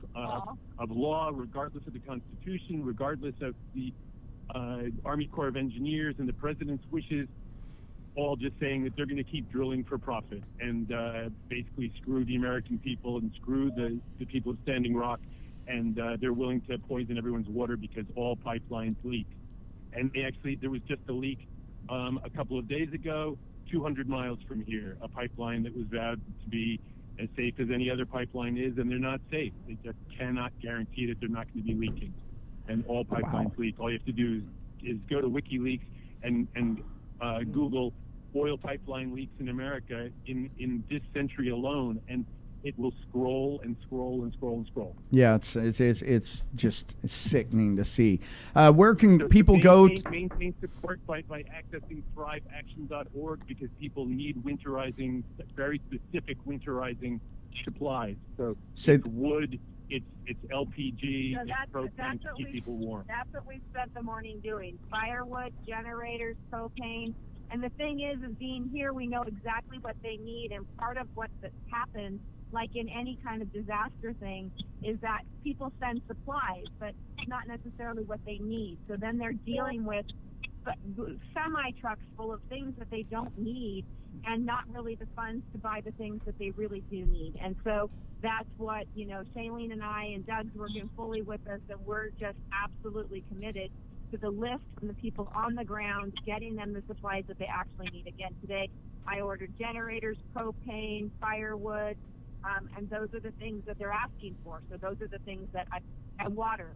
law, regardless of the Constitution, regardless of the Army Corps of Engineers and the President's wishes, all just saying that they're going to keep drilling for profit and basically screw the American people and screw the people of Standing Rock, and they're willing to poison everyone's water because all pipelines leak. And there was just a leak a couple of days ago. 200 miles from here, a pipeline that was vowed to be as safe as any other pipeline is, and they're not safe. They just cannot guarantee that they're not going to be leaking. And all pipelines leak. All you have to do is go to WikiLeaks and Google oil pipeline leaks in America in this century alone, and it will scroll and scroll and scroll and scroll. Yeah, it's just sickening to see. Where can people go? Maintain support by accessing thriveaction.org, because people need winterizing, very specific winterizing supplies. So it's wood, it's LPG, it's propane to keep people warm. That's what we've spent the morning doing: firewood, generators, propane. And the thing is being here, we know exactly what they need. And part of what happens, like in any kind of disaster thing, is that people send supplies, but not necessarily what they need. So then they're dealing with semi-trucks full of things that they don't need, and not really the funds to buy the things that they really do need. And so that's what, Shailene and I and Doug's working fully with us, and we're just absolutely committed to the list from the people on the ground, getting them the supplies that they actually need. Again, today I ordered generators, propane, firewood, and those are the things that they're asking for. So those are the things that and water,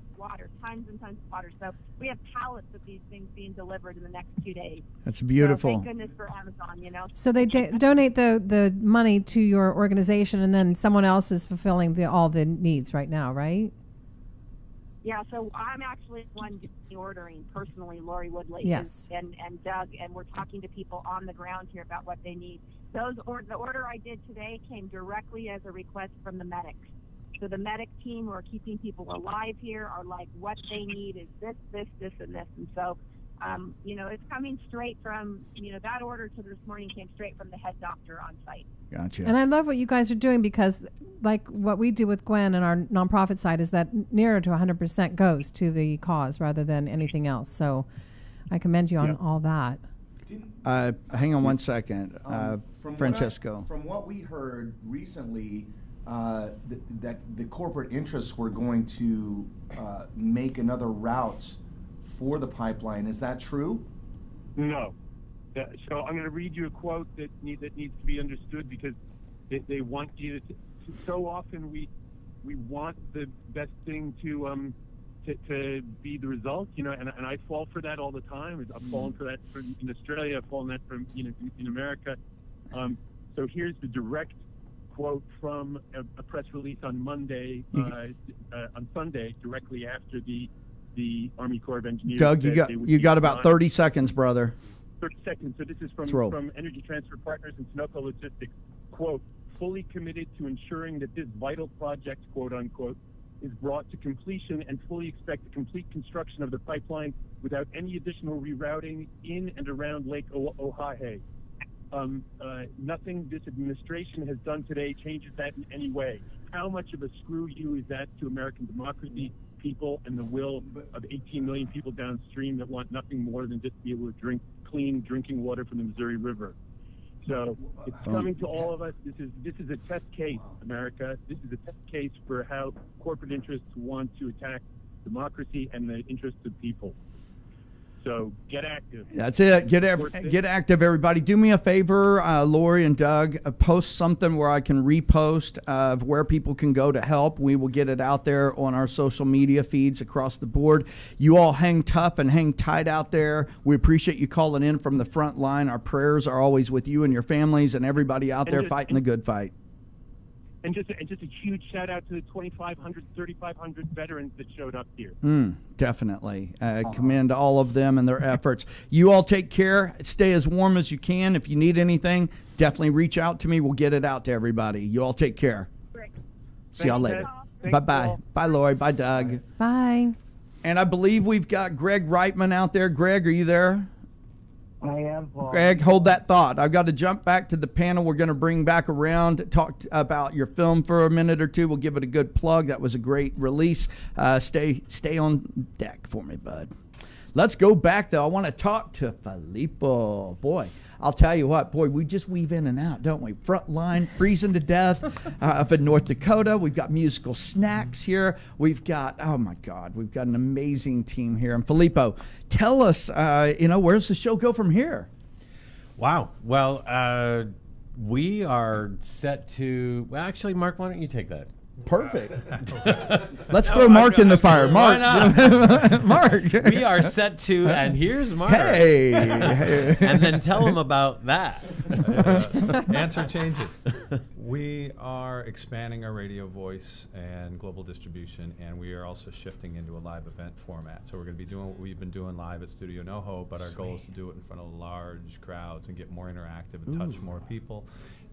tons and tons of water. So we have pallets of these things being delivered in the next 2 days. That's beautiful. So thank goodness for Amazon, So they donate the money to your organization, and then someone else is fulfilling all the needs right now, right? Yeah, so I'm actually one doing the ordering personally, Lori Woodley, yes, and Doug, and we're talking to people on the ground here about what they need. The order I did today came directly as a request from the medics. So the medic team who are keeping people alive here are like, what they need is this, and this. And so, it's coming straight from, that order to this morning came straight from the head doctor on site. Gotcha. And I love what you guys are doing, because like what we do with Gwen and our nonprofit side is that nearer to 100% goes to the cause rather than anything else. So I commend you on all that. Hang on one second. Francesco. From what we heard recently, that the corporate interests were going to make another route for the pipeline. Is that true? No. So I'm going to read you a quote that needs to be understood, because they want you to. So often we want the best thing to be the result, and I fall for that all the time. I've fallen for that in Australia. I've fallen that from in America. So here's the direct quote from a press release on Monday, on Sunday, directly after the Army Corps of Engineers. Doug, you got about 30 seconds, brother. 30 seconds. So this is from Energy Transfer Partners and Sunoco Logistics. Quote, fully committed to ensuring that this vital project, quote unquote, is brought to completion, and fully expect the complete construction of the pipeline without any additional rerouting in and around Lake Ojai. Nothing this administration has done today changes that in any way. How much of a screw you is that to American democracy, people, and the will of 18 million people downstream that want nothing more than just to be able to drink clean drinking water from the Missouri River? So it's coming to all of us. This is a test case, America. This is a test case for how corporate interests want to attack democracy and the interests of people. So get active. That's it. Get active, everybody. Do me a favor, Lori and Doug, post something where I can repost of where people can go to help. We will get it out there on our social media feeds across the board. You all hang tough and hang tight out there. We appreciate you calling in from the front line. Our prayers are always with you and your families and everybody out there fighting the good fight. And just a huge shout out to the 2,500, 3,500 veterans that showed up here. Definitely. Commend all of them and their efforts. You all take care. Stay as warm as you can. If you need anything, definitely reach out to me. We'll get it out to everybody. You all take care. Great. See y'all later. Bye-bye. Bye, Lori. Bye, Doug. Bye. And I believe we've got Greg Reitman out there. Greg, are you there? I am, Paul. Greg, hold that thought. I've got to jump back to the panel. We're going to bring back around, talk about your film for a minute or two. We'll give it a good plug. That was a great release. Stay on deck for me, bud. Let's go back, though. I want to talk to Filippo. Boy, I'll tell you what, we just weave in and out, don't we? Front line, freezing to death up in North Dakota. We've got musical snacks here. We've got, oh my God, we've got an amazing team here. And Filippo, tell us, where's the show go from here? Wow. Well, we are set to. Well, actually, Mark, why don't you take that? Perfect. Let's throw Mark in the fire. Why Mark. not? Mark. We are set to, and here's Mark. Hey. And then tell him about that. Answer changes. We are expanding our radio voice and global distribution, and we are also shifting into a live event format. So we're going to be doing what we've been doing live at Studio NoHo, but our goal is to do it in front of large crowds and get more interactive and touch more people,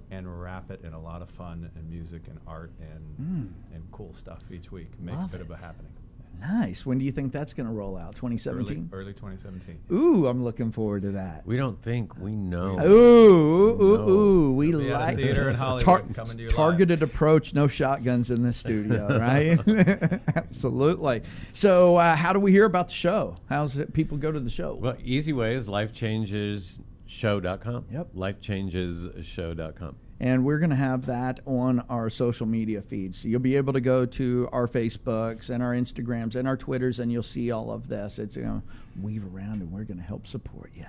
and wrap it in a lot of fun and music and art and cool stuff each week. Make Love a bit it. of a happening. Nice. When do you think that's going to roll out? 2017? Early 2017. Ooh, I'm looking forward to that. We don't think, we know. Ooh. We It'll be at a like theater in Hollywood coming to you live. targeted approach, no shotguns in this studio, right? Absolutely. So how do we hear about the show? How's it people go to the show? Well, easy way is lifechangeshow.com. Yep. Lifechangeshow.com. And we're going to have that on our social media feeds. So you'll be able to go to our Facebooks and our Instagrams and our Twitters, and you'll see all of this. It's going to weave around, and we're going to help support you.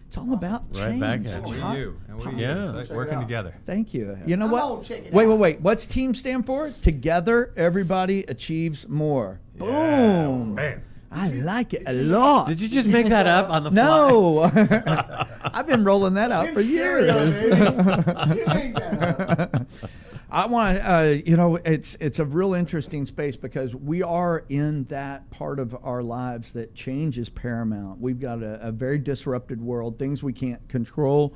It's all about Right change. back at We you. you. And we Yeah. you. It's like working together. Thank you. You know Come what? on, check it Wait. out. What's team stand for? Together, everybody achieves more. Yeah. Boom. Bam. I like it a lot. Did you just make that up on the fly? No. I've been rolling that out for years. I want it's a real interesting space because we are in that part of our lives that change is paramount. We've got a very disrupted world, things we can't control,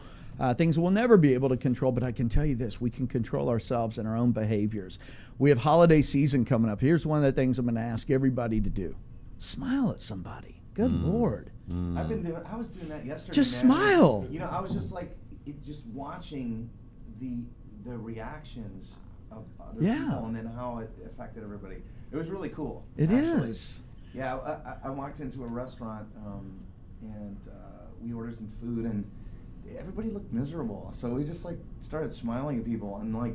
things we'll never be able to control. But I can tell you this, we can control ourselves and our own behaviors. We have holiday season coming up. Here's one of the things I'm going to ask everybody to do. Smile at somebody. Good Lord. I was doing that yesterday. Just man. smile. You know, I was just like, just watching the reactions of other people and then how it affected everybody. It was really cool. It actually. is. Yeah, I walked into a restaurant and we ordered some food and everybody looked miserable. So we just like started smiling at people and like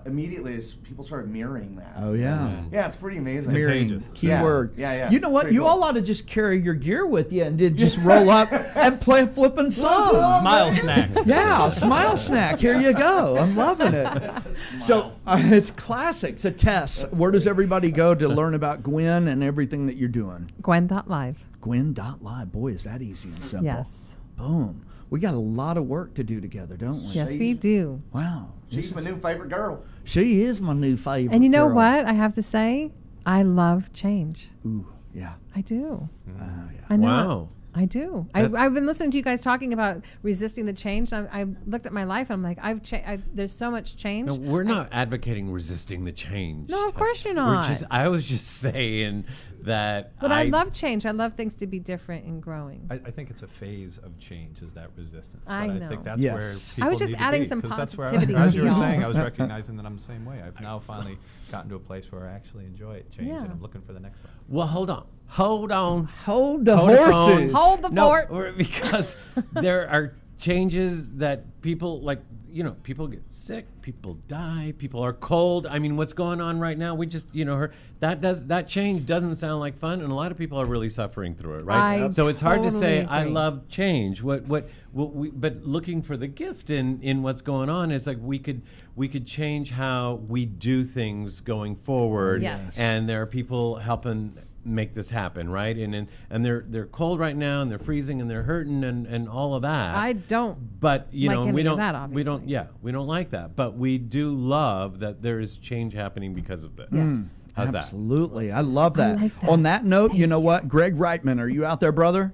immediately people started mirroring that. Oh, yeah. Yeah, it's pretty amazing. Mirroring. Keyword. Yeah. You know what? Pretty You cool. all ought to just carry your gear with you and then just roll up and play flipping songs. Smile snacks. Yeah, smile snack. Here you go. I'm loving it. So it's classic. So Tess, where does everybody go to learn about Gwen and everything that you're doing? Gwen.live. Gwen.live. Boy, is that easy and simple. Yes. Boom. We got a lot of work to do together, don't we? Yes, we do. Wow. She's my new favorite girl. She is my new favorite. And you know girl. what? I have to say, I love change. Ooh, yeah. I do. Yeah. I know. Wow. I do. I've been listening to you guys talking about resisting the change. I looked at my life and I'm like, there's so much change. No, we're not advocating resisting the change. No, of course you're We're not. I was just saying that. But I love change. I love things to be different and growing. I think it's a phase of change, is that resistance. I but know. I think that's Yes. where I people was just need to adding be, some 'cause that's where positivity as to you were y'all. saying, I was recognizing that I'm the same way. I've now finally gotten to a place where I actually enjoy change, Yeah. and I'm looking for the next one. Well, hold on. Hold the Hold the phone. horses. Hold the fort. Because there are changes that people people get sick, people die, people are cold. I mean, what's going on right now? We just, that change doesn't sound like fun, and a lot of people are really suffering through it, right? I So it's hard to say totally I agree. love change. But looking for the gift in what's going on is like we could change how we do things going forward. Yes. And there are people helping make this happen, right? And they're cold right now, and they're freezing, and they're hurting, and all of that. I don't. But like any we of don't. that, we don't. obviously. Yeah, we don't like that. But we do love that there is change happening because of this. Yes. How's that? Absolutely. I love that. like that. On that note, you know what? Greg Reitman, are you out there, brother?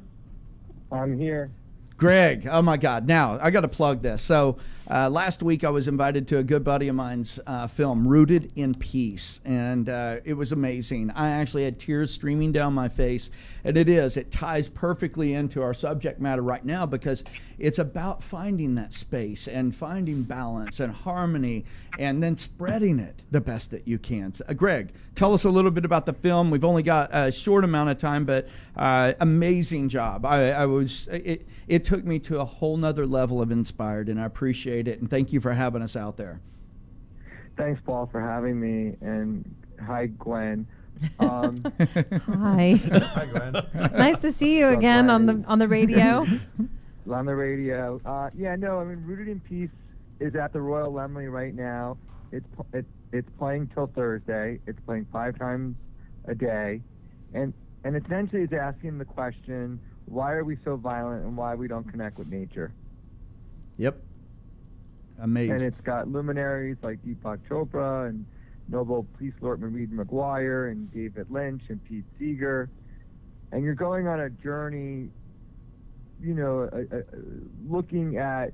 I'm here. Greg, oh my God. Now, I got to plug this. So, last week I was invited to a good buddy of mine's film, Rooted in Peace, and it was amazing. I actually had tears streaming down my face, and it ties perfectly into our subject matter right now because it's about finding that space and finding balance and harmony and then spreading it the best that you can. So, Greg, tell us a little bit about the film. We've only got a short amount of time, but amazing job. It took me to a whole nother level of inspired, and I appreciate it. And thank you for having us out there. Thanks, Paul, for having me. And hi, Gwen. Hi. Hi, Gwen. Nice to see you again on the radio. on the radio. Yeah, no, I mean, Rooted in Peace is at the Royal Lemley right now. It's playing till Thursday. It's playing 5 times a day, and essentially it's asking the question, why are we so violent and why we don't connect with nature? Yep. Amazing. And it's got luminaries like Deepak Chopra and Nobel Peace Laureate Reed McGuire and David Lynch and Pete Seeger. And you're going on a journey, looking at,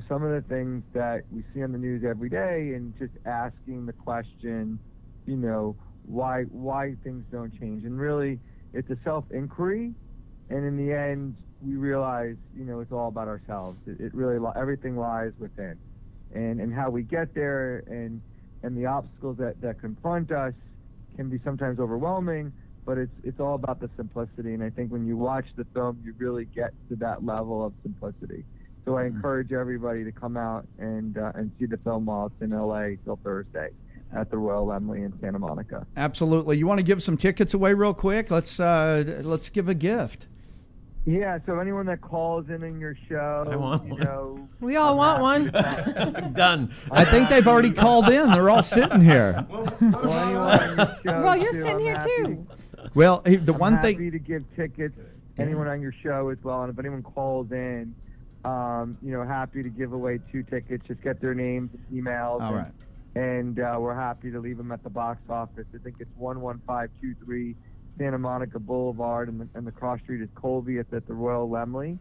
some of the things that we see on the news every day and just asking the question, why things don't change. And really, it's a self-inquiry. And in the end, we realize, it's all about ourselves. It really, everything lies within. And how we get there and the obstacles that confront us can be sometimes overwhelming, but it's all about the simplicity. And I think when you watch the film, you really get to that level of simplicity. So I encourage everybody to come out and see the film while it's in LA till Thursday at the Royal Lemley in Santa Monica. Absolutely. You want to give some tickets away real quick? Let's give a gift. Yeah, so anyone that calls in your show, I want one. We all want one. Done. I think they've already called in. They're all sitting here. Well, you're sitting here too. Well, the I'm one happy thing. to give tickets anyone on your show as well, and if anyone calls in, happy to give away 2 tickets. Just get their names and emails. All right. And we're happy to leave them at the box office. I think it's 11523 Santa Monica Boulevard, and the cross street is Colby. It's at the Royal Lemley,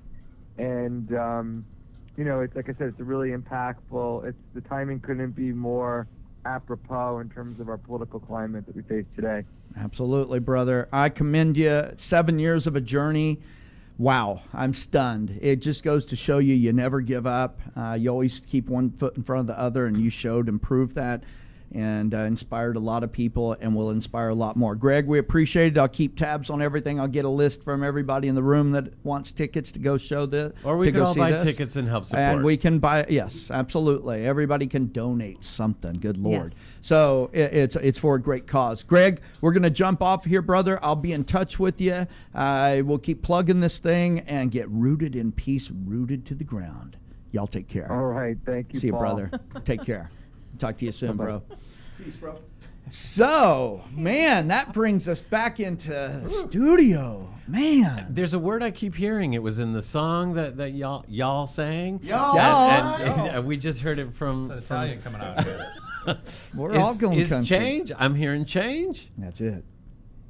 and it's like I said, it's a really impactful. The timing couldn't be more apropos in terms of our political climate that we face today. Absolutely, brother. I commend you. 7 years of a journey. Wow, I'm stunned. It just goes to show you never give up. You always keep one foot in front of the other, and you showed and proved that, and inspired a lot of people and will inspire a lot more. Greg, we appreciate it. I'll keep tabs on everything. I'll get a list from everybody in the room that wants tickets to go show this. Or we can all buy tickets and help support. And we can buy, yes, absolutely. Everybody can donate something. Good Lord. Yes. So it's for a great cause. Greg, we're going to jump off here, brother. I'll be in touch with you. We'll keep plugging this thing and get rooted in peace, rooted to the ground. Y'all take care. All right. Thank you, See you, Paul. brother. Take care. Talk to you soon, Bye-bye. bro. Peace, bro. So, man, that brings us back into the studio. Man. There's a word I keep hearing. It was in the song that y'all sang. Y'all. And we just heard it from It's Italian coming out here. We're all going is country. change. I'm hearing change. That's it.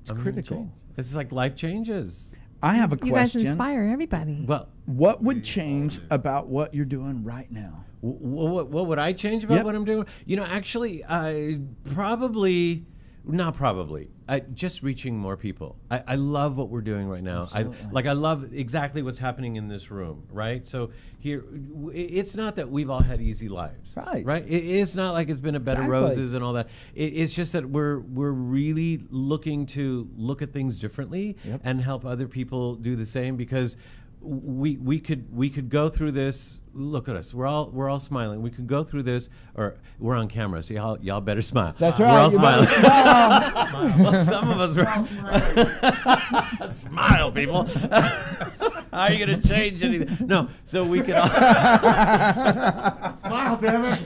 It's I'm hearing critical. change. It's like life changes. I have a You guys question. inspire everybody. Well, What would change about what you're doing right now? what would I change about Yep. what I'm doing? Actually, just reaching more people. I love what we're doing right now. I love exactly what's happening in this room, right? So here, it's not that we've all had easy lives, Right. It's not like it's been a bed of Exactly. roses and all that. It's just that we're really looking to look at things differently and help other people do the same, because we could go through this. Look at us. We're all smiling. We could go through this, or we're on camera, so y'all better smile. That's We're right. all You smiling. better smile. Well, some of us were. Smile, people. How are you going to change anything? No, so we could all. Smile, damn it.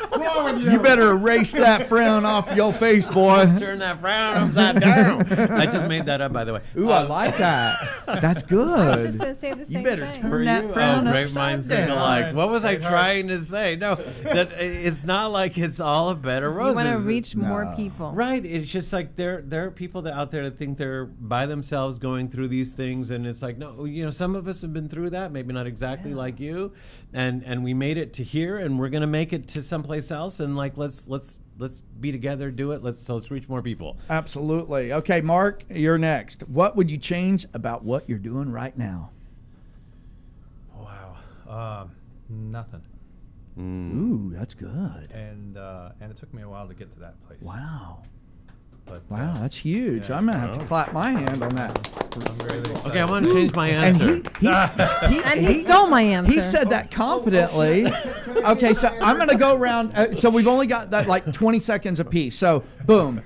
What's wrong with you? You better erase that frown off your face, boy. Turn that frown upside down. I just made that up, by the way. Ooh, I like that. That's I was just good. going to say the same You better thing. turn that frown great upside minds think down. alike. What was I trying to say? No, that it's not like it's all a bed of You roses. want to reach more people. Right. It's just like there are people out there that think they're by themselves going through these things, and it's like, no, some of us have been through that, maybe not exactly like you, and we made it to here, and we're gonna make it to someplace else, and like let's be together, do it. Let's reach more people. Absolutely. Okay, Mark, you're next. What would you change about what you're doing right now? Wow. Nothing. Ooh, that's good. And it took me a while to get to that place. Wow. But, Wow, that's huge. yeah. I'm going to have to clap my hand on that. I'm really excited. Okay, I want to change my And answer. And he stole my answer. He said that confidently. Okay, so I'm going to go around. So we've only got that like 20 seconds apiece. So, boom.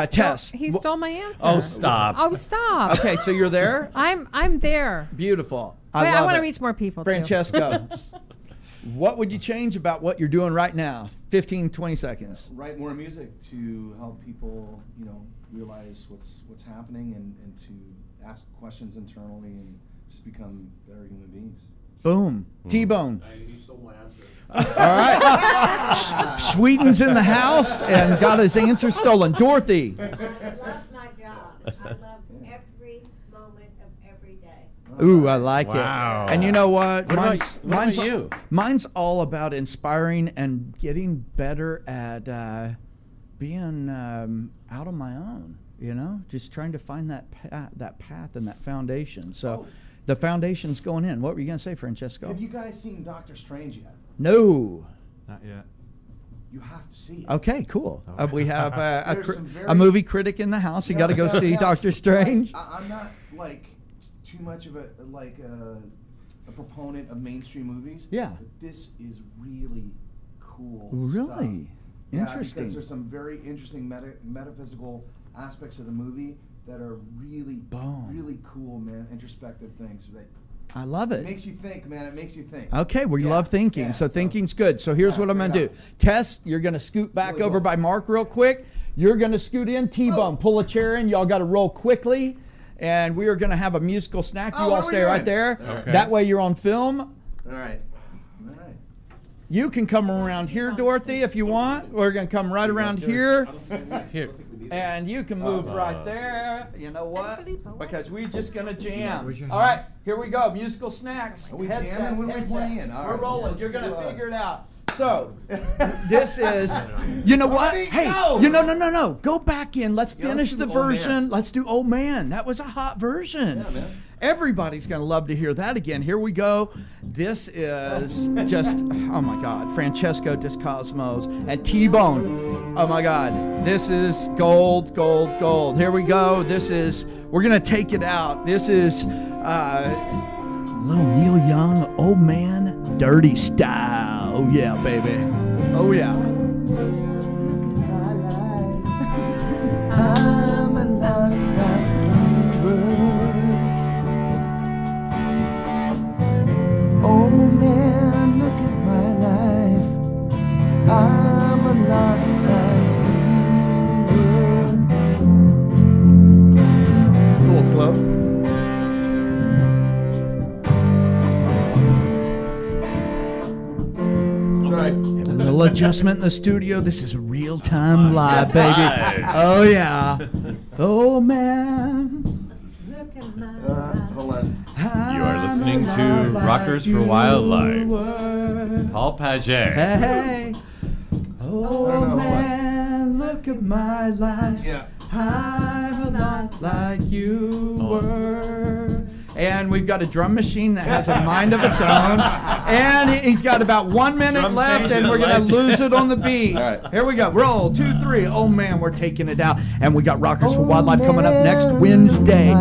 Tess. He stole my answer. Oh, stop. Oh, stop. Okay, so you're there? I'm there. Beautiful. I love want to it. reach more people, too. Francesco, what would you change about what you're doing right now? 15, 20 seconds. Write more music to help people, realize what's happening and to ask questions internally and just become better human beings. Boom. T-Bone. He stole my answer. All right. Sweden's in the house and got his answer stolen. Dorothy. I love my job. I love every moment of every day. Ooh, I like Wow. it. And you know what? What about you? Mine's all about inspiring and getting better at being out on my own. Just trying to find that path and that foundation. So, the foundation's going in. What were you going to say, Francesco? Have you guys seen Doctor Strange yet? No. Not yet. You have to see it. Okay, cool. We have There's some a very- movie critic in the house. You got to go see Doctor Strange. I'm not too much of a proponent of mainstream movies. Yeah. But this is really cool. Really? Stuff. Yeah, Interesting. because there's some very interesting metaphysical aspects of the movie that are really, really cool, man. Introspective things that I love it. makes you think, man. It makes you think. Okay, we Yeah, love thinking. yeah, So thinking's good. So here's what I'm going to do. Tess, you're going to scoot back Really over well. by Mark real quick. You're going to scoot in. T-Bone, pull a chair in. Y'all got to roll quickly. And we are going to have a musical snack. You what all are we stay right doing? there. Okay. That way you're on film. All right. You can come around here, Dorothy, if you want. We're going to come right around here. Here. And you can move right there. You know what? Filippo, Because we're just going to jam. Where's your All right, here we go. Musical snacks. Are we Headset, jamming? What are we headset. playing? All We're right. rolling. Let's You're going do, to figure it out. So, this is, what? Buddy, Hey, go! no. Go back in. Let's Yeah, let's finish do the Old Man. version. Let's do Old Man. That was a hot version. Yeah, man. Everybody's going to love to hear that again. Here we go. This is just, oh my God, Francesco Dos Cosmos and T-Bone. Oh my God, this is gold. Here we go. We're going to take it out. This is little Neil Young, Old Man, Dirty Style. Oh yeah, baby. Oh yeah. I'm a lot like you. Oh man, look at my life. I'm a lot like you. It's a little slow. Have a little adjustment in the studio. This is real-time live, baby. Live. Oh yeah. Oh man. Look at my Hold on. You are listening to Rockers for Wildlife. Paul Paget. Hey. Oh I don't know, man, look at my life. Yeah. I'm a lot like you Oh. were. And we've got a drum machine that has a mind of its own. And he's got about 1 minute Drum left, and changes we're going like- to lose it on the beat. All right. Here we go. Roll, 2, 3. Oh, man, we're taking it out. And we got Rockers for Wildlife coming up next Wednesday,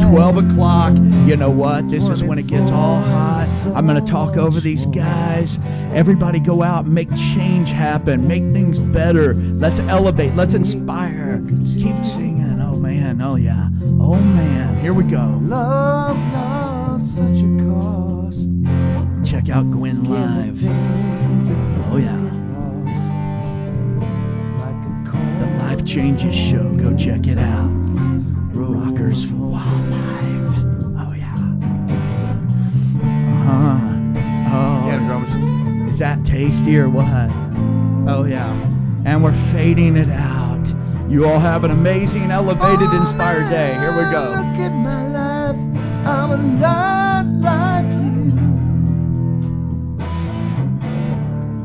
12 o'clock. You know what? This is when it gets all hot. I'm going to talk over these guys. Everybody go out and make change happen. Make things better. Let's elevate. Let's inspire. Keep singing. Oh, man. Oh, yeah. Oh, man. Here we go. Love lost such a cost. Check out Gwen Live. Oh, yeah. The Life Changes Show. Go check it out. Rockers for Wildlife. Oh, yeah. Oh. Yeah, drum machine. Is that tasty or what? Oh, yeah. And we're fading it out. You all have an amazing, elevated, inspired day. Here we go. Look at my life. I'm a lot like you.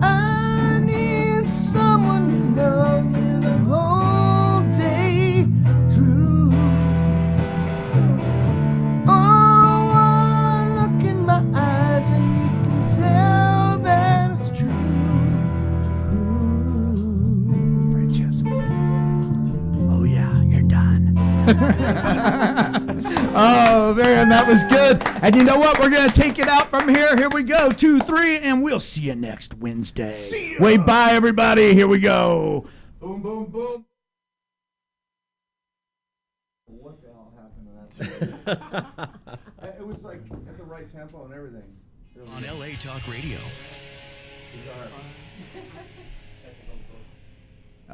I need someone to love me the whole day through. Oh, look in my eyes and you can tell that it's true. Francesca. Oh, yeah, you're done. Oh, man, that was good. And you know what? We're going to take it out from here. Here we go. 2, 3, and we'll see you next Wednesday. Wait, bye, everybody. Here we go. Boom, boom, boom. what the hell happened to that story. It was like at the right tempo and everything. On LA Talk Radio. Bizarre.